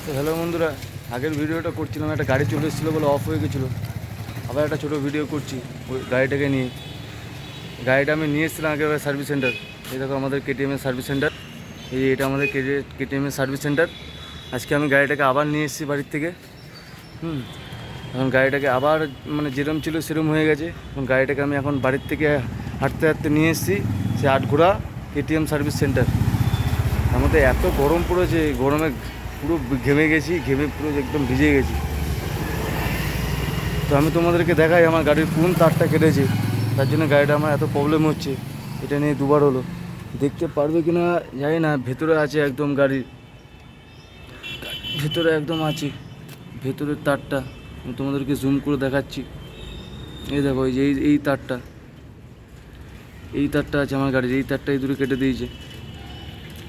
তো হ্যালো বন্ধুরা, আগের ভিডিওটা করছিলাম, একটা গাড়ি চলে এসেছিলো বলে অফ হয়ে গেছিলো। আবার একটা ছোটো ভিডিও করছি ওই গাড়িটাকে নিয়ে। গাড়িটা আমি নিয়ে এসেছিলাম একেবারে সার্ভিস সেন্টার। এই দেখো আমাদের কেটিএমের সার্ভিস সেন্টার, এটা আমাদের কেটিএমের সার্ভিস সেন্টার। আজকে আমি গাড়িটাকে আবার নিয়ে এসেছি বাড়ির থেকে। এখন গাড়িটাকে আবার মানে যেরম ছিল সেরম হয়ে গেছে। এখন গাড়িটাকে আমি এখন বাড়ির থেকে হাঁটতে হাঁটতে নিয়ে এসেছি সে আটঘোড়া কেটিএম সার্ভিস সেন্টার। তার মধ্যে এত গরম পড়েছে, গরমে পুরো ঘেমে গেছি, ঘেমে পুরো একদম ভিজে গেছি। তো আমি তোমাদেরকে দেখাই আমার গাড়ির কোন তারটা কেটেছে, তার জন্য গাড়িটা আমার এত প্রবলেম হচ্ছে। এটা নিয়ে দুবার হলো, দেখতে পারবে কি না জানি না। ভেতরে আছে একদম, গাড়ির ভেতরে একদম আছে ভেতরের তারটা। আমি তোমাদেরকে জুম করে দেখাচ্ছি। এই দেখো, এই যে এই তারটা, এই তারটা আছে আমার গাড়ির, এই তারটা এই দূরে কেটে দিয়েছে।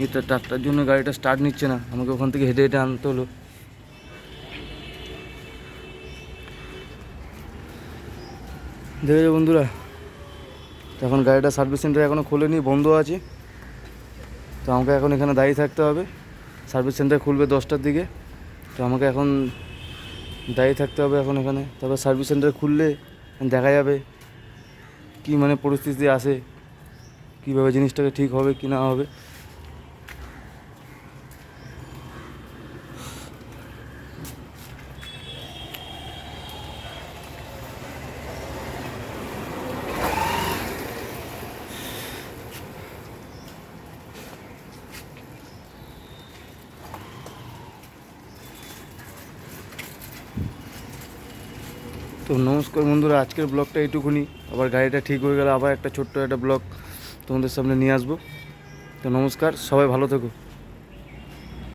এই তারটার জন্য গাড়িটা স্টার্ট নিচ্ছে না, আমাকে ওখান থেকে হেঁটে হেঁটে আনতে হলো। দেখেছো বন্ধুরা, এখন গাড়িটা সার্ভিস সেন্টার এখনও খোলেনি, বন্ধ আছে। তো আমাকে এখন এখানে দাঁড়িয়ে থাকতে হবে। সার্ভিস সেন্টার খুলবে 10টার দিকে, তো আমাকে এখন দাঁড়িয়ে থাকতে হবে এখন এখানে। তারপর সার্ভিস সেন্টার খুললে দেখা যাবে কী মানে পরিস্থিতি আসে, কীভাবে জিনিসটাকে ঠিক হবে কি না হবে। তো নমস্কার বন্ধুরা, আজকের ব্লগটা এইটুকুনি। আবার গাড়িটা ঠিক হয়ে গেলে আবার একটা ছোট্ট একটা ব্লগ তোমাদের সামনে নিয়ে আসবো। তো নমস্কার, সবাই ভালো থেকো।